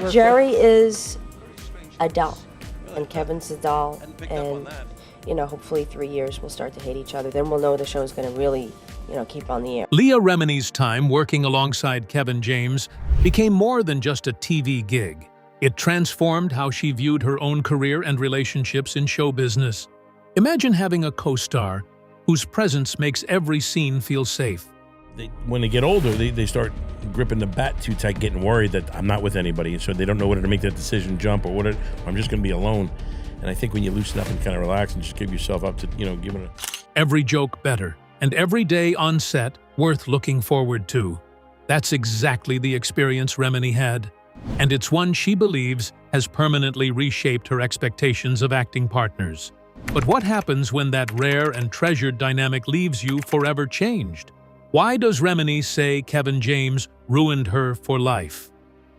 work Jerry is a doll, and Kevin's a doll, and hopefully 3 years we'll start to hate each other. Then we'll know the show's going to really, keep on the air. Leah Remini's time working alongside Kevin James became more than just a TV gig. It transformed how she viewed her own career and relationships in show business. Imagine having a co-star whose presence makes every scene feel safe. When they get older, they start gripping the bat too tight, getting worried that I'm not with anybody, so they don't know whether to make that decision jump or I'm just going to be alone. And I think when you loosen up and kind of relax and just give yourself up to, giving it. Every joke better, and every day on set worth looking forward to. That's exactly the experience Remini had, and it's one she believes has permanently reshaped her expectations of acting partners. But what happens when that rare and treasured dynamic leaves you forever changed? Why does Remini say Kevin James ruined her for life?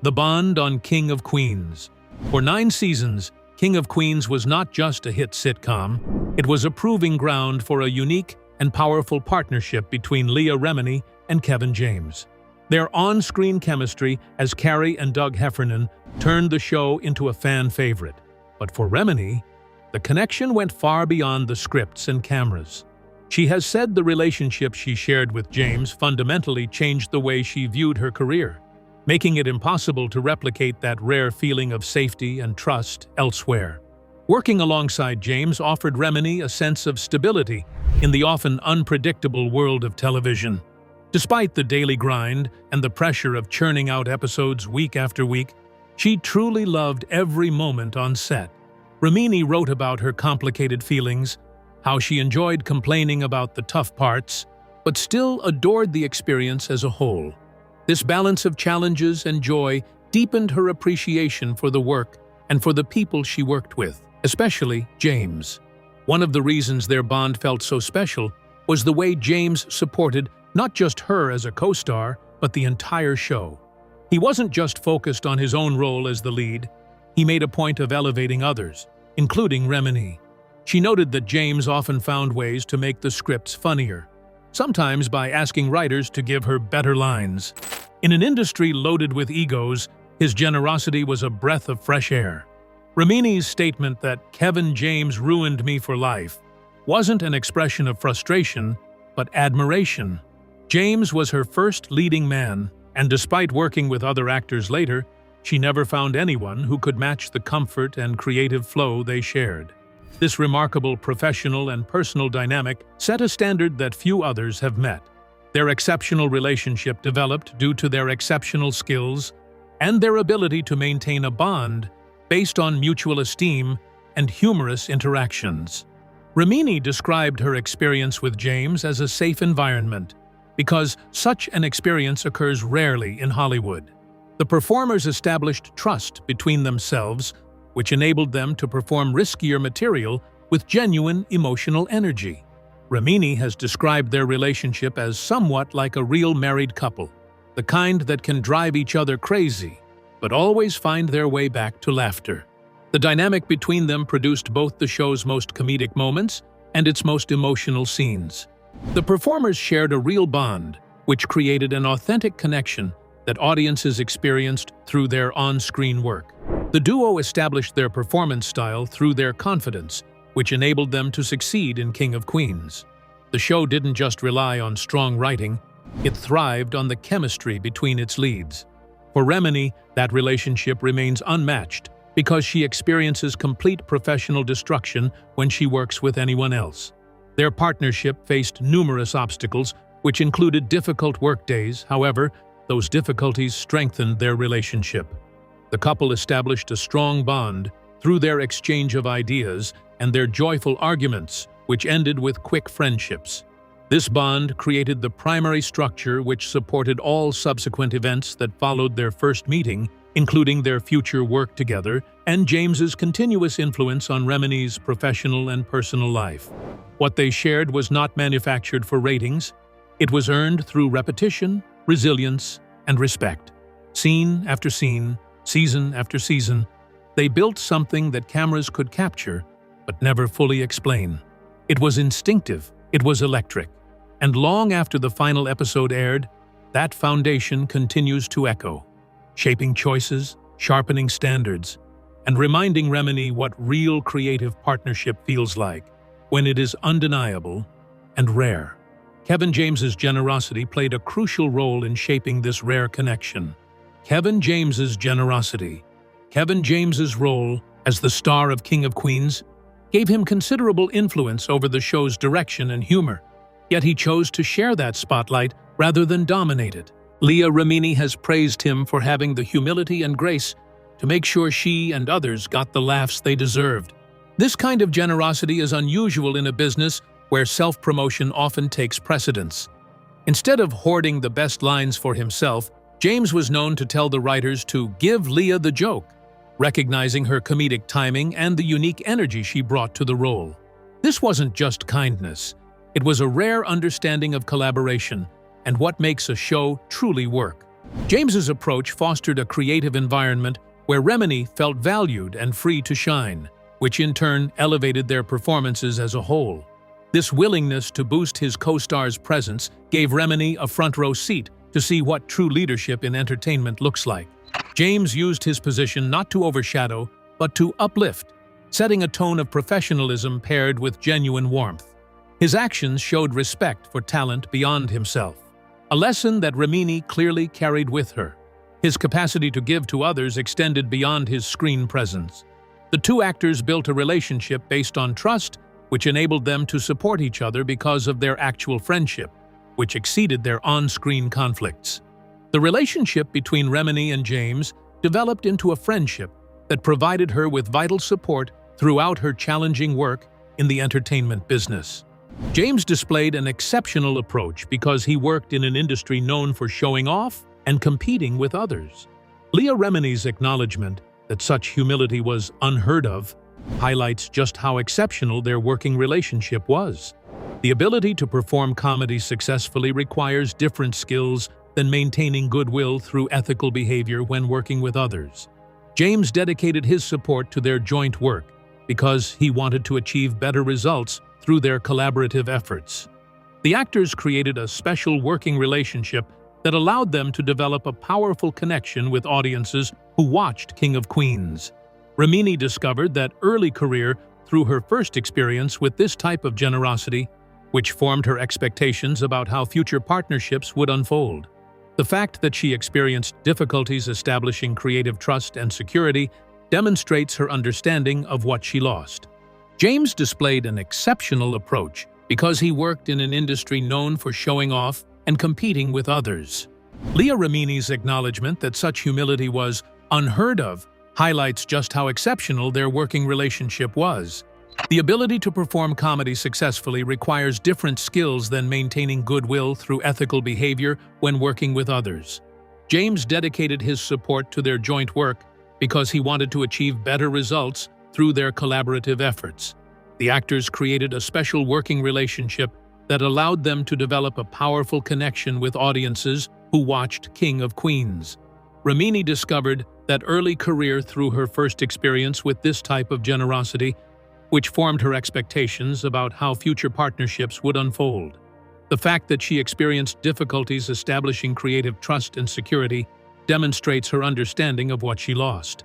The bond on King of Queens. For 9 seasons, King of Queens was not just a hit sitcom, it was a proving ground for a unique and powerful partnership between Leah Remini and Kevin James. Their on-screen chemistry as Carrie and Doug Heffernan turned the show into a fan favorite. But for Remini, the connection went far beyond the scripts and cameras. She has said the relationship she shared with James fundamentally changed the way she viewed her career, making it impossible to replicate that rare feeling of safety and trust elsewhere. Working alongside James offered Remini a sense of stability in the often unpredictable world of television. Despite the daily grind and the pressure of churning out episodes week after week, she truly loved every moment on set. Remini wrote about her complicated feelings, how she enjoyed complaining about the tough parts, but still adored the experience as a whole. This balance of challenges and joy deepened her appreciation for the work and for the people she worked with, especially James. One of the reasons their bond felt so special was the way James supported not just her as a co-star, but the entire show. He wasn't just focused on his own role as the lead, he made a point of elevating others, including Remini. She noted that James often found ways to make the scripts funnier, sometimes by asking writers to give her better lines. In an industry loaded with egos, his generosity was a breath of fresh air. Remini's statement that Kevin James ruined me for life wasn't an expression of frustration, but admiration. James was her first leading man, and despite working with other actors later, she never found anyone who could match the comfort and creative flow they shared. This remarkable professional and personal dynamic set a standard that few others have met. Their exceptional relationship developed due to their exceptional skills and their ability to maintain a bond based on mutual esteem and humorous interactions. Remini described her experience with James as a safe environment because such an experience occurs rarely in Hollywood. The performers established trust between themselves, which enabled them to perform riskier material with genuine emotional energy. Remini has described their relationship as somewhat like a real married couple, the kind that can drive each other crazy, but always find their way back to laughter. The dynamic between them produced both the show's most comedic moments and its most emotional scenes. The performers shared a real bond, which created an authentic connection that audiences experienced through their on-screen work. The duo established their performance style through their confidence, which enabled them to succeed in King of Queens. The show didn't just rely on strong writing, it thrived on the chemistry between its leads. For Remini, that relationship remains unmatched because she experiences complete professional destruction when she works with anyone else. Their partnership faced numerous obstacles, which included difficult workdays. However, those difficulties strengthened their relationship. The couple established a strong bond through their exchange of ideas and their joyful arguments, which ended with quick friendships. This bond created the primary structure which supported all subsequent events that followed their first meeting, including their future work together and James's continuous influence on Remini's professional and personal life. What they shared was not manufactured for ratings. It was earned through repetition, resilience, and respect. Scene after scene, season after season, they built something that cameras could capture but never fully explain. It was instinctive, it was electric, and long after the final episode aired, that foundation continues to echo, shaping choices, sharpening standards, and reminding Remini what real creative partnership feels like when it is undeniable and rare. Kevin James's generosity played a crucial role in shaping this rare connection. Kevin James's generosity. Kevin James's role as the star of King of Queens gave him considerable influence over the show's direction and humor, yet he chose to share that spotlight rather than dominate it. Leah Remini has praised him for having the humility and grace to make sure she and others got the laughs they deserved. This kind of generosity is unusual in a business where self-promotion often takes precedence. Instead of hoarding the best lines for himself, James was known to tell the writers to give Leah the joke, recognizing her comedic timing and the unique energy she brought to the role. This wasn't just kindness. It was a rare understanding of collaboration and what makes a show truly work. James's approach fostered a creative environment where Remini felt valued and free to shine, which in turn elevated their performances as a whole. This willingness to boost his co-star's presence gave Remini a front-row seat to see what true leadership in entertainment looks like. James used his position not to overshadow, but to uplift, setting a tone of professionalism paired with genuine warmth. His actions showed respect for talent beyond himself, a lesson that Remini clearly carried with her. His capacity to give to others extended beyond his screen presence. The two actors built a relationship based on trust, which enabled them to support each other because of their actual friendship, which exceeded their on-screen conflicts. The relationship between Remini and James developed into a friendship that provided her with vital support throughout her challenging work in the entertainment business. James displayed an exceptional approach because he worked in an industry known for showing off and competing with others. Leah Remini's acknowledgement that such humility was unheard of highlights just how exceptional their working relationship was. The ability to perform comedy successfully requires different skills than maintaining goodwill through ethical behavior when working with others. James dedicated his support to their joint work because he wanted to achieve better results through their collaborative efforts. The actors created a special working relationship that allowed them to develop a powerful connection with audiences who watched King of Queens. Remini discovered that early career through her first experience with this type of generosity, which formed her expectations about how future partnerships would unfold. The fact that she experienced difficulties establishing creative trust and security demonstrates her understanding of what she lost. James displayed an exceptional approach because he worked in an industry known for showing off and competing with others. Leah Remini's acknowledgement that such humility was unheard of highlights just how exceptional their working relationship was. The ability to perform comedy successfully requires different skills than maintaining goodwill through ethical behavior when working with others. James dedicated his support to their joint work because he wanted to achieve better results through their collaborative efforts. The actors created a special working relationship that allowed them to develop a powerful connection with audiences who watched King of Queens. Remini discovered that early career through her first experience with this type of generosity, which formed her expectations about how future partnerships would unfold. The fact that she experienced difficulties establishing creative trust and security demonstrates her understanding of what she lost.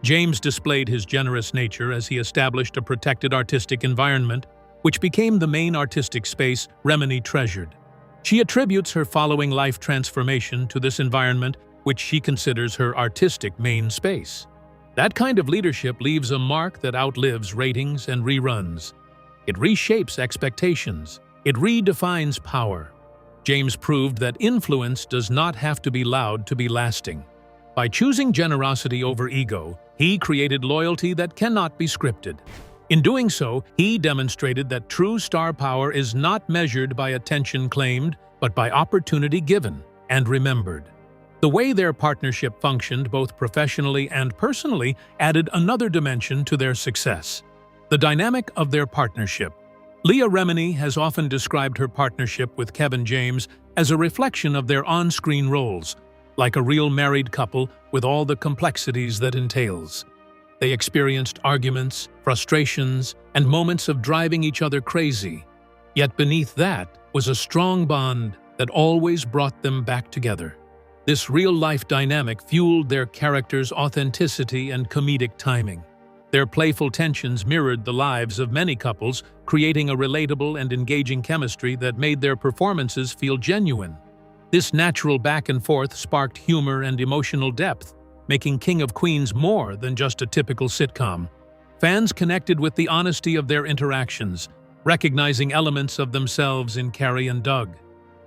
James displayed his generous nature as he established a protected artistic environment, which became the main artistic space Remini treasured. She attributes her following life transformation to this environment, which she considers her artistic main space. That kind of leadership leaves a mark that outlives ratings and reruns. It reshapes expectations. It redefines power. James proved that influence does not have to be loud to be lasting. By choosing generosity over ego, he created loyalty that cannot be scripted. In doing so, he demonstrated that true star power is not measured by attention claimed, but by opportunity given and remembered. The way their partnership functioned both professionally and personally added another dimension to their success. The dynamic of their partnership. Leah Remini has often described her partnership with Kevin James as a reflection of their on-screen roles, like a real married couple with all the complexities that entails. They experienced arguments, frustrations, and moments of driving each other crazy. Yet beneath that was a strong bond that always brought them back together. This real-life dynamic fueled their characters' authenticity and comedic timing. Their playful tensions mirrored the lives of many couples, creating a relatable and engaging chemistry that made their performances feel genuine. This natural back and forth sparked humor and emotional depth, making King of Queens more than just a typical sitcom. Fans connected with the honesty of their interactions, recognizing elements of themselves in Carrie and Doug.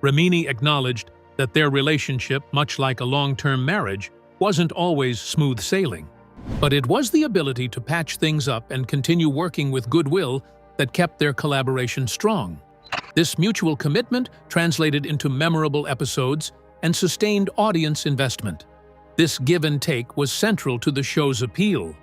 Remini acknowledged that their relationship, much like a long-term marriage, wasn't always smooth sailing. But it was the ability to patch things up and continue working with goodwill that kept their collaboration strong. This mutual commitment translated into memorable episodes and sustained audience investment. This give and take was central to the show's appeal,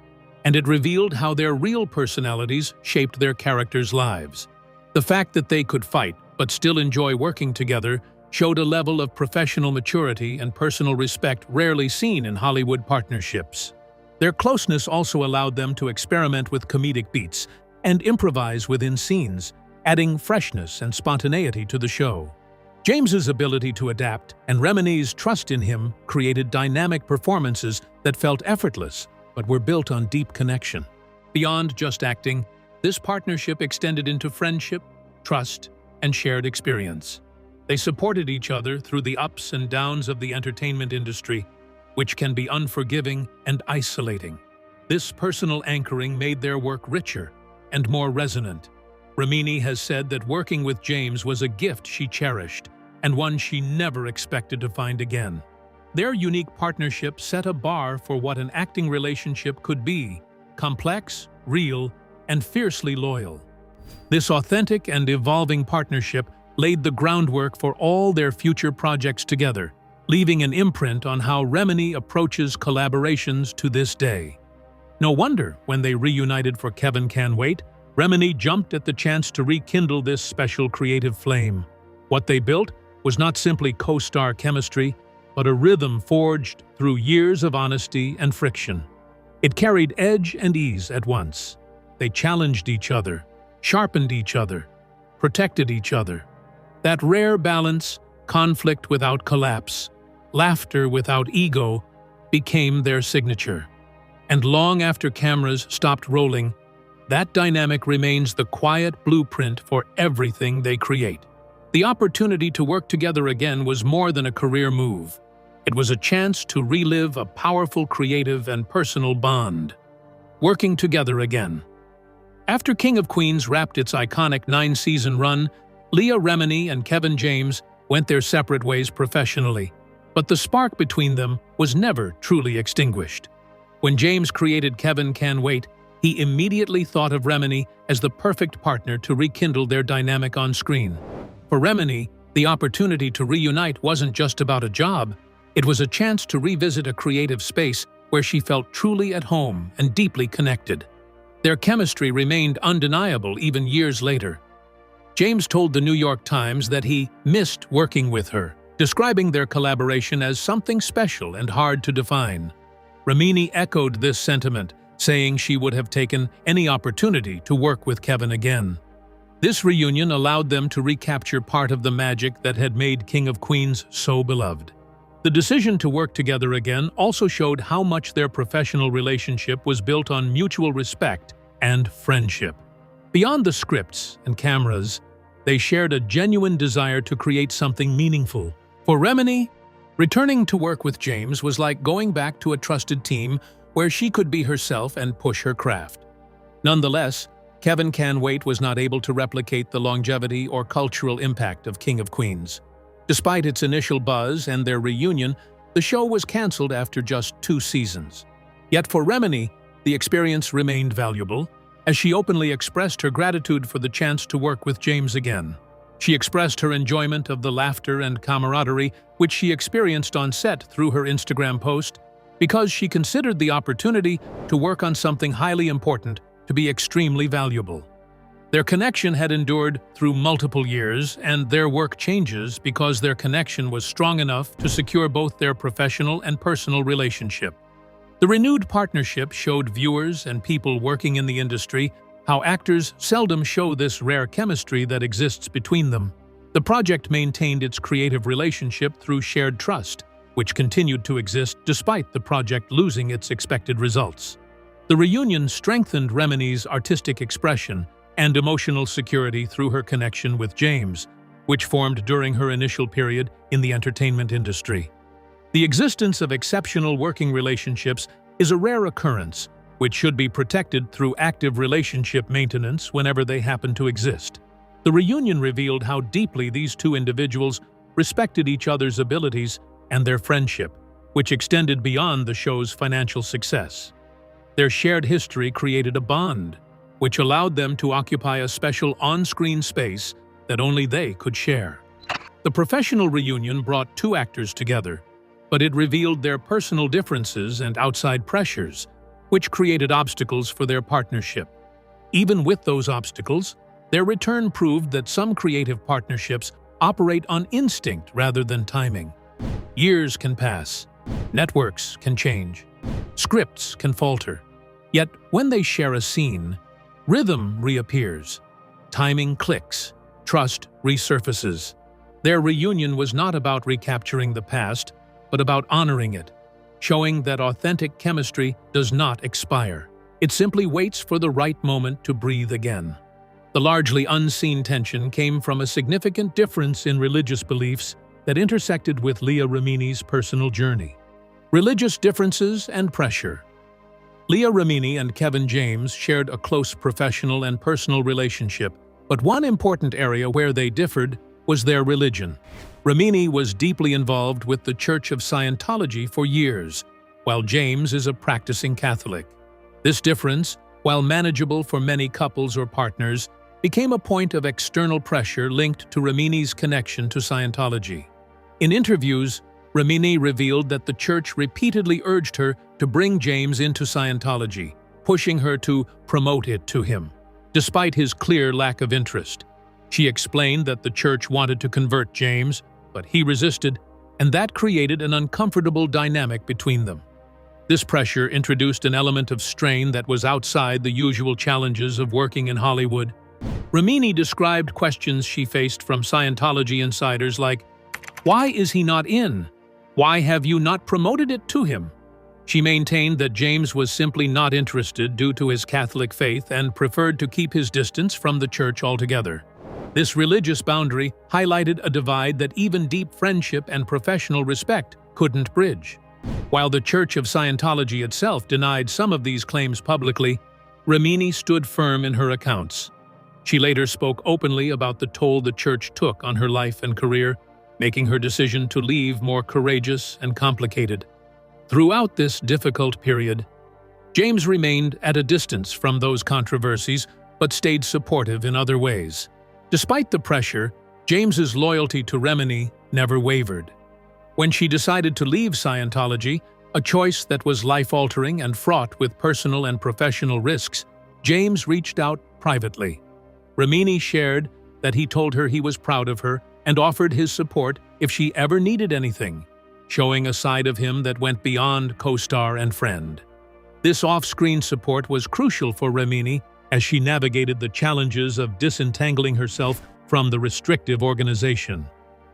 and it revealed how their real personalities shaped their characters' lives. The fact that they could fight but still enjoy working together showed a level of professional maturity and personal respect rarely seen in Hollywood partnerships. Their closeness also allowed them to experiment with comedic beats and improvise within scenes, adding freshness and spontaneity to the show. James's ability to adapt and Remini's trust in him created dynamic performances that felt effortless but were built on deep connection. Beyond just acting, this partnership extended into friendship, trust, and shared experience. They supported each other through the ups and downs of the entertainment industry, which can be unforgiving and isolating. This personal anchoring made their work richer and more resonant. Remini has said that working with James was a gift she cherished and one she never expected to find again. Their unique partnership set a bar for what an acting relationship could be: complex, real, and fiercely loyal. This authentic and evolving partnership laid the groundwork for all their future projects together, leaving an imprint on how Remini approaches collaborations to this day. No wonder, when they reunited for Kevin Can Wait, Remini jumped at the chance to rekindle this special creative flame. What they built was not simply co-star chemistry, but a rhythm forged through years of honesty and friction. It carried edge and ease at once. They challenged each other, sharpened each other, protected each other. That rare balance, conflict without collapse, laughter without ego, became their signature. And long after cameras stopped rolling, that dynamic remains the quiet blueprint for everything they create. The opportunity to work together again was more than a career move. It was a chance to relive a powerful creative and personal bond. Working together again. After King of Queens wrapped its iconic 9-season run, Leah Remini and Kevin James went their separate ways professionally, but the spark between them was never truly extinguished. When James created Kevin Can Wait, he immediately thought of Remini as the perfect partner to rekindle their dynamic on screen. For Remini, the opportunity to reunite wasn't just about a job. It was a chance to revisit a creative space where she felt truly at home and deeply connected. Their chemistry remained undeniable even years later. James told the New York Times that he missed working with her, describing their collaboration as something special and hard to define. Remini echoed this sentiment, saying she would have taken any opportunity to work with Kevin again. This reunion allowed them to recapture part of the magic that had made King of Queens so beloved. The decision to work together again also showed how much their professional relationship was built on mutual respect and friendship. Beyond the scripts and cameras, they shared a genuine desire to create something meaningful. For Remini, returning to work with James was like going back to a trusted team where she could be herself and push her craft. Nonetheless, Kevin Can Wait was not able to replicate the longevity or cultural impact of King of Queens. Despite its initial buzz and their reunion, the show was canceled after just 2 seasons. Yet for Remini, the experience remained valuable, as she openly expressed her gratitude for the chance to work with James again. She expressed her enjoyment of the laughter and camaraderie which she experienced on set through her Instagram post, because she considered the opportunity to work on something highly important to be extremely valuable. Their connection had endured through multiple years, and their work changes because their connection was strong enough to secure both their professional and personal relationship. The renewed partnership showed viewers and people working in the industry how actors seldom show this rare chemistry that exists between them. The project maintained its creative relationship through shared trust, which continued to exist despite the project losing its expected results. The reunion strengthened Remini's artistic expression and emotional security through her connection with James, which formed during her initial period in the entertainment industry. The existence of exceptional working relationships is a rare occurrence, which should be protected through active relationship maintenance whenever they happen to exist. The reunion revealed how deeply these two individuals respected each other's abilities and their friendship, which extended beyond the show's financial success. Their shared history created a bond, which allowed them to occupy a special on-screen space that only they could share. The professional reunion brought two actors together, but it revealed their personal differences and outside pressures, which created obstacles for their partnership. Even with those obstacles, their return proved that some creative partnerships operate on instinct rather than timing. Years can pass, networks can change, scripts can falter. Yet when they share a scene, rhythm reappears, timing clicks, trust resurfaces. Their reunion was not about recapturing the past, but about honoring it, showing that authentic chemistry does not expire. It simply waits for the right moment to breathe again. The largely unseen tension came from a significant difference in religious beliefs that intersected with Leah Remini's personal journey. Religious differences and pressure. Leah Remini and Kevin James shared a close professional and personal relationship, but one important area where they differed was their religion. Remini was deeply involved with the Church of Scientology for years, while James is a practicing Catholic. This difference, while manageable for many couples or partners, became a point of external pressure linked to Remini's connection to Scientology. In interviews, Remini revealed that the church repeatedly urged her to bring James into Scientology, pushing her to promote it to him. Despite his clear lack of interest, she explained that the church wanted to convert James, but he resisted, and that created an uncomfortable dynamic between them. This pressure introduced an element of strain that was outside the usual challenges of working in Hollywood. Remini described questions she faced from Scientology insiders like, "Why is he not in? Why have you not promoted it to him?" She maintained that James was simply not interested due to his Catholic faith and preferred to keep his distance from the church altogether. This religious boundary highlighted a divide that even deep friendship and professional respect couldn't bridge. While the Church of Scientology itself denied some of these claims publicly, Remini stood firm in her accounts. She later spoke openly about the toll the church took on her life and career, making her decision to leave more courageous and complicated. Throughout this difficult period, James remained at a distance from those controversies but stayed supportive in other ways. Despite the pressure, James's loyalty to Remini never wavered. When she decided to leave Scientology, a choice that was life-altering and fraught with personal and professional risks, James reached out privately. Remini shared that he told her he was proud of her and offered his support if she ever needed anything, showing a side of him that went beyond co-star and friend. This off-screen support was crucial for Remini as she navigated the challenges of disentangling herself from the restrictive organization.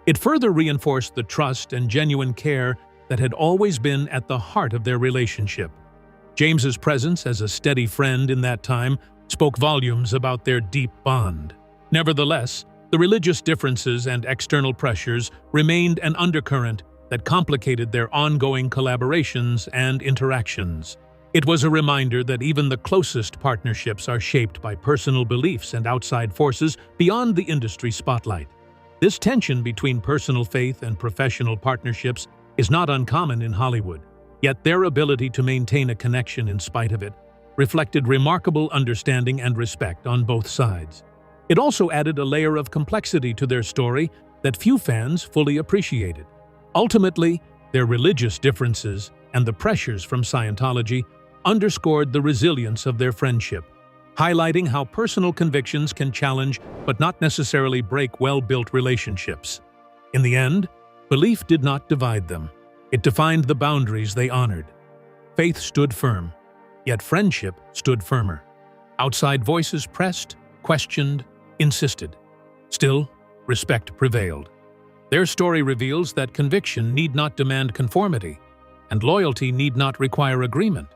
It further reinforced the trust and genuine care that had always been at the heart of their relationship. James's presence as a steady friend in that time spoke volumes about their deep bond. Nevertheless, the religious differences and external pressures remained an undercurrent that complicated their ongoing collaborations and interactions. It was a reminder that even the closest partnerships are shaped by personal beliefs and outside forces beyond the industry spotlight. This tension between personal faith and professional partnerships is not uncommon in Hollywood, yet their ability to maintain a connection in spite of it reflected remarkable understanding and respect on both sides. It also added a layer of complexity to their story that few fans fully appreciated. Ultimately, their religious differences and the pressures from Scientology underscored the resilience of their friendship, highlighting how personal convictions can challenge but not necessarily break well-built relationships. In the end, belief did not divide them. It defined the boundaries they honored. Faith stood firm, yet friendship stood firmer. Outside voices pressed, questioned, insisted. Still, respect prevailed. Their story reveals that conviction need not demand conformity, and loyalty need not require agreement.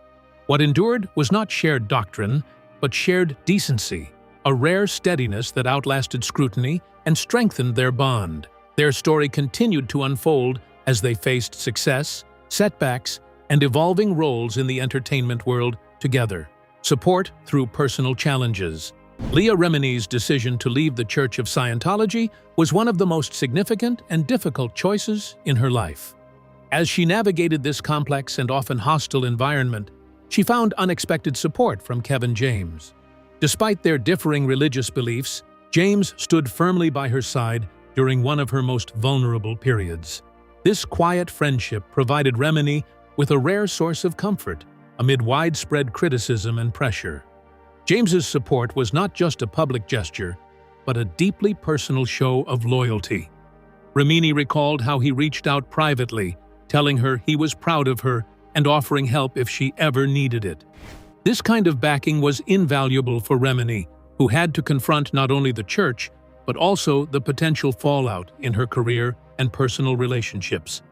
What endured was not shared doctrine, but shared decency, a rare steadiness that outlasted scrutiny and strengthened their bond. Their story continued to unfold as they faced success, setbacks, and evolving roles in the entertainment world together. Support through personal challenges. Leah Remini's decision to leave the Church of Scientology was one of the most significant and difficult choices in her life. As she navigated this complex and often hostile environment, she found unexpected support from Kevin James. Despite their differing religious beliefs, James stood firmly by her side during one of her most vulnerable periods. This quiet friendship provided Remini with a rare source of comfort amid widespread criticism and pressure. James's support was not just a public gesture, but a deeply personal show of loyalty. Remini recalled how he reached out privately, telling her he was proud of her and offering help if she ever needed it. This kind of backing was invaluable for Remini, who had to confront not only the church, but also the potential fallout in her career and personal relationships.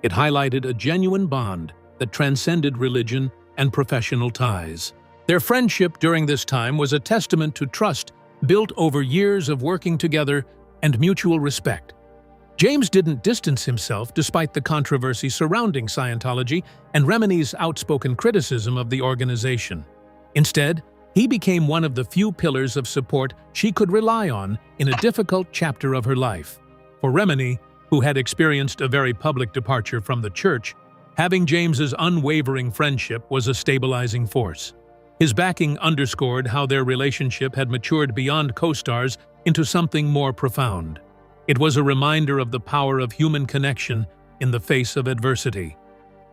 It highlighted a genuine bond that transcended religion and professional ties. Their friendship during this time was a testament to trust built over years of working together and mutual respect. James didn't distance himself despite the controversy surrounding Scientology and Remini's outspoken criticism of the organization. Instead, he became one of the few pillars of support she could rely on in a difficult chapter of her life. For Remini, who had experienced a very public departure from the church, having James's unwavering friendship was a stabilizing force. His backing underscored how their relationship had matured beyond co-stars into something more profound. It was a reminder of the power of human connection in the face of adversity.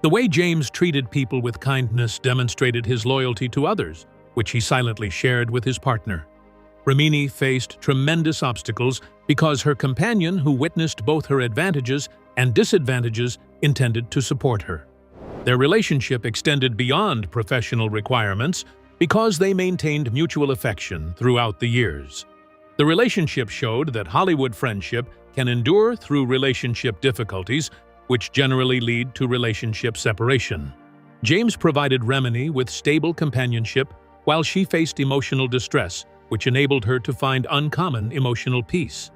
The way James treated people with kindness demonstrated his loyalty to others, which he silently shared with his partner. Remini faced tremendous obstacles because her companion, who witnessed both her advantages and disadvantages, intended to support her. Their relationship extended beyond professional requirements because they maintained mutual affection throughout the years. The relationship showed that Hollywood friendship can endure through relationship difficulties, which generally lead to relationship separation. James provided Remini with stable companionship while she faced emotional distress, which enabled her to find uncommon emotional peace.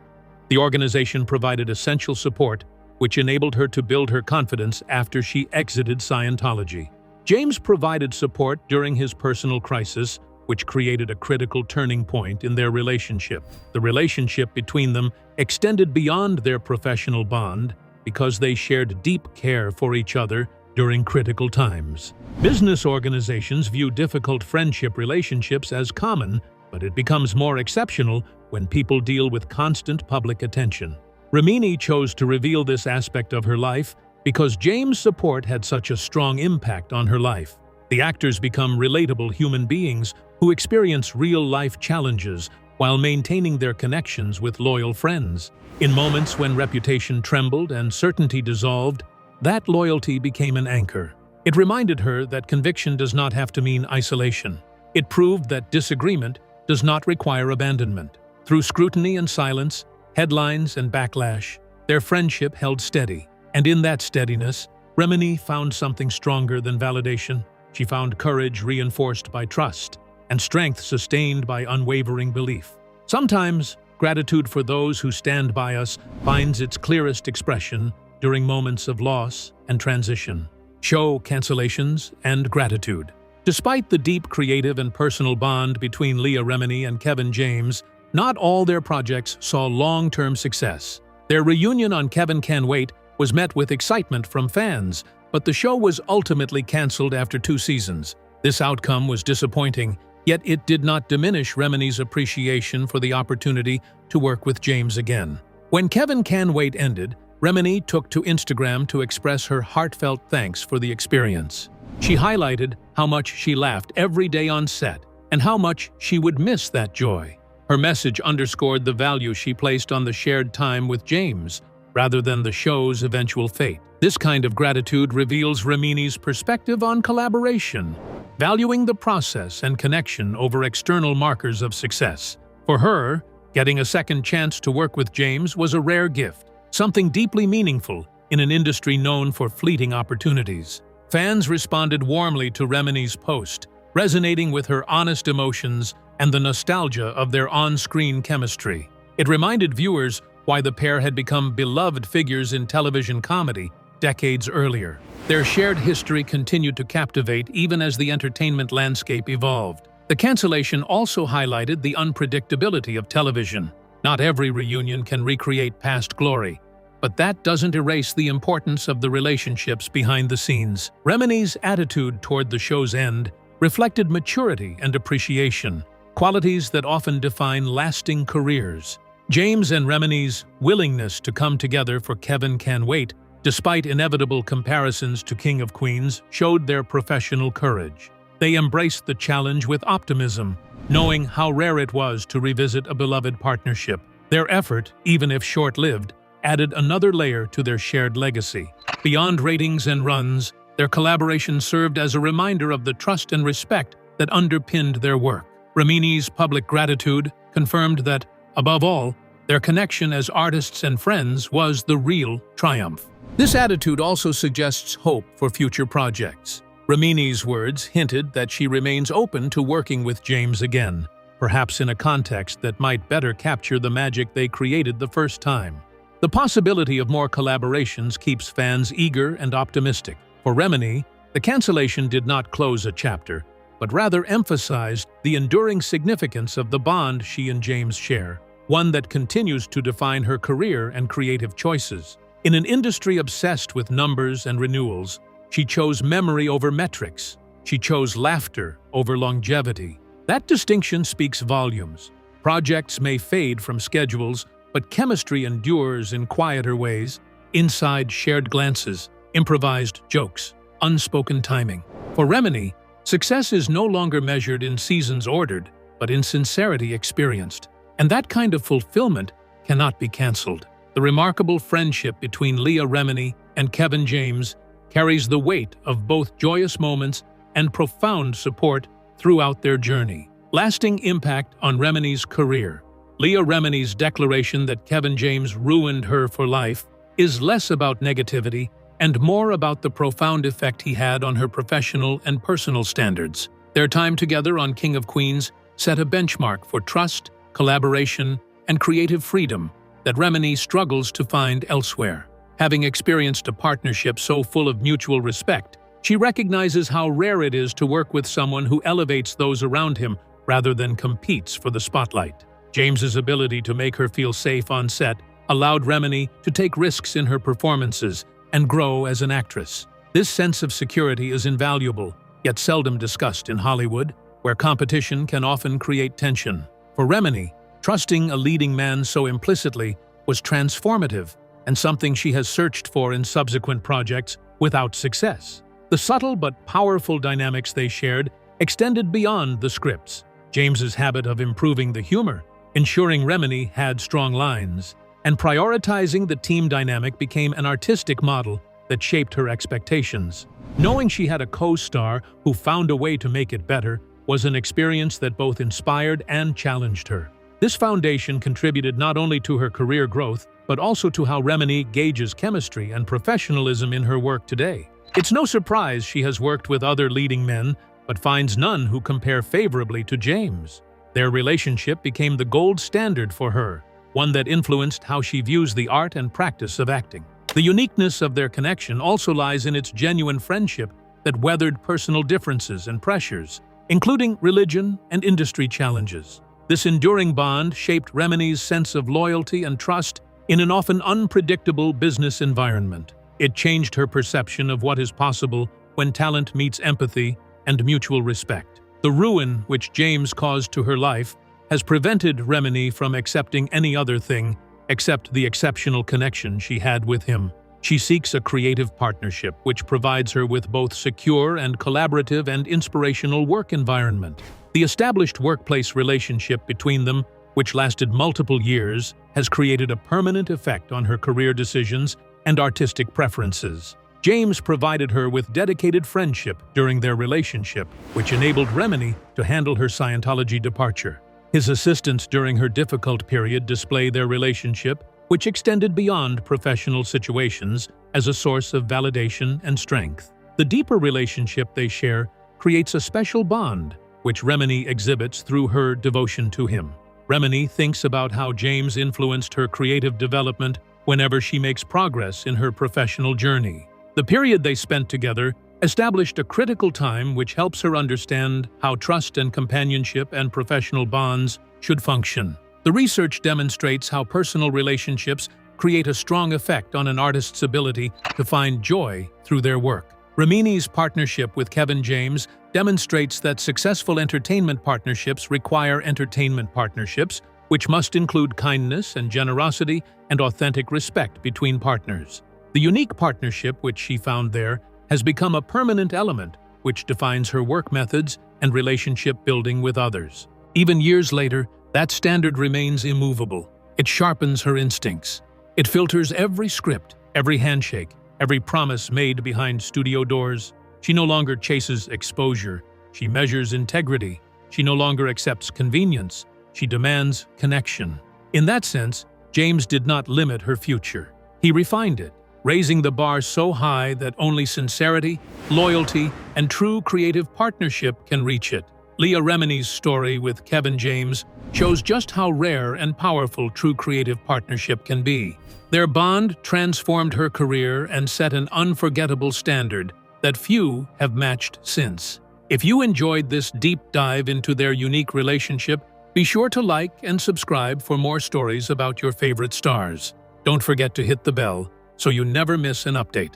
The organization provided essential support, which enabled her to build her confidence after she exited Scientology. James provided support during his personal crisis, which created a critical turning point in their relationship. The relationship between them extended beyond their professional bond because they shared deep care for each other during critical times. Business organizations view difficult friendship relationships as common, but it becomes more exceptional when people deal with constant public attention. Remini chose to reveal this aspect of her life because James' support had such a strong impact on her life. The actors become relatable human beings who experience real-life challenges while maintaining their connections with loyal friends. In moments when reputation trembled and certainty dissolved, that loyalty became an anchor. It reminded her that conviction does not have to mean isolation. It proved that disagreement does not require abandonment. Through scrutiny and silence, headlines and backlash, their friendship held steady. And in that steadiness, Remini found something stronger than validation. She found courage reinforced by trust, and strength sustained by unwavering belief. Sometimes, gratitude for those who stand by us finds its clearest expression during moments of loss and transition. Show, cancellations, and gratitude. Despite the deep creative and personal bond between Leah Remini and Kevin James, not all their projects saw long-term success. Their reunion on Kevin Can Wait was met with excitement from fans, but the show was ultimately canceled after 2 seasons. This outcome was disappointing, yet it did not diminish Remini's appreciation for the opportunity to work with James again. When Kevin Can Wait ended, Remini took to Instagram to express her heartfelt thanks for the experience. She highlighted how much she laughed every day on set and how much she would miss that joy. Her message underscored the value she placed on the shared time with James, rather than the show's eventual fate. This kind of gratitude reveals Remini's perspective on collaboration, valuing the process and connection over external markers of success. For her, getting a second chance to work with James was a rare gift, something deeply meaningful in an industry known for fleeting opportunities. Fans responded warmly to Remini's post, resonating with her honest emotions and the nostalgia of their on-screen chemistry. It reminded viewers why the pair had become beloved figures in television comedy decades earlier. Their shared history continued to captivate even as the entertainment landscape evolved. The cancellation also highlighted the unpredictability of television. Not every reunion can recreate past glory, but that doesn't erase the importance of the relationships behind the scenes. Remini's attitude toward the show's end reflected maturity and appreciation, qualities that often define lasting careers. James and Remini's willingness to come together for Kevin Can Wait, despite inevitable comparisons to King of Queens, showed their professional courage. They embraced the challenge with optimism, knowing how rare it was to revisit a beloved partnership. Their effort, even if short-lived, added another layer to their shared legacy. Beyond ratings and runs, their collaboration served as a reminder of the trust and respect that underpinned their work. Remini's public gratitude confirmed that, above all, their connection as artists and friends was the real triumph. This attitude also suggests hope for future projects. Remini's words hinted that she remains open to working with James again, perhaps in a context that might better capture the magic they created the first time. The possibility of more collaborations keeps fans eager and optimistic. For Remini, the cancellation did not close a chapter, but rather emphasized the enduring significance of the bond she and James share, one that continues to define her career and creative choices. In an industry obsessed with numbers and renewals, she chose memory over metrics. She chose laughter over longevity. That distinction speaks volumes. Projects may fade from schedules, but chemistry endures in quieter ways, inside shared glances, improvised jokes, unspoken timing. For Remini, success is no longer measured in seasons ordered, but in sincerity experienced. And that kind of fulfillment cannot be cancelled. The remarkable friendship between Leah Remini and Kevin James carries the weight of both joyous moments and profound support throughout their journey. Lasting impact on Remini's career. Leah Remini's declaration that Kevin James ruined her for life is less about negativity and more about the profound effect he had on her professional and personal standards. Their time together on King of Queens set a benchmark for trust, collaboration, and creative freedom that Remini struggles to find elsewhere. Having experienced a partnership so full of mutual respect, she recognizes how rare it is to work with someone who elevates those around him rather than competes for the spotlight. James's ability to make her feel safe on set allowed Remini to take risks in her performances and grow as an actress. This sense of security is invaluable, yet seldom discussed in Hollywood, where competition can often create tension. For Remini, trusting a leading man so implicitly was transformative and something she has searched for in subsequent projects without success. The subtle but powerful dynamics they shared extended beyond the scripts. James's habit of improving the humor, ensuring Remini had strong lines, and prioritizing the team dynamic became an artistic model that shaped her expectations. Knowing she had a co-star who found a way to make it better was an experience that both inspired and challenged her. This foundation contributed not only to her career growth, but also to how Remini gauges chemistry and professionalism in her work today. It's no surprise she has worked with other leading men, but finds none who compare favorably to James. Their relationship became the gold standard for her, one that influenced how she views the art and practice of acting. The uniqueness of their connection also lies in its genuine friendship that weathered personal differences and pressures, including religion and industry challenges. This enduring bond shaped Remini's sense of loyalty and trust in an often unpredictable business environment. It changed her perception of what is possible when talent meets empathy and mutual respect. The ruin which James caused to her life has prevented Remini from accepting any other thing except the exceptional connection she had with him. She seeks a creative partnership which provides her with both secure and collaborative and inspirational work environment. The established workplace relationship between them, which lasted multiple years, has created a permanent effect on her career decisions and artistic preferences. James provided her with dedicated friendship during their relationship, which enabled Remini to handle her Scientology departure. His assistance during her difficult period displayed their relationship which extended beyond professional situations as a source of validation and strength. The deeper relationship they share creates a special bond, which Remini exhibits through her devotion to him. Remini thinks about how James influenced her creative development whenever she makes progress in her professional journey. The period they spent together established a critical time which helps her understand how trust and companionship and professional bonds should function. The research demonstrates how personal relationships create a strong effect on an artist's ability to find joy through their work. Remini's partnership with Kevin James demonstrates that successful entertainment partnerships require entertainment partnerships, which must include kindness and generosity and authentic respect between partners. The unique partnership which she found there has become a permanent element which defines her work methods and relationship building with others. Even years later, that standard remains immovable. It sharpens her instincts. It filters every script, every handshake, every promise made behind studio doors. She no longer chases exposure. She measures integrity. She no longer accepts convenience. She demands connection. In that sense, James did not limit her future. He refined it, raising the bar so high that only sincerity, loyalty, and true creative partnership can reach it. Leah Remini's story with Kevin James shows just how rare and powerful true creative partnership can be. Their bond transformed her career and set an unforgettable standard that few have matched since. If you enjoyed this deep dive into their unique relationship, be sure to like and subscribe for more stories about your favorite stars. Don't forget to hit the bell so you never miss an update.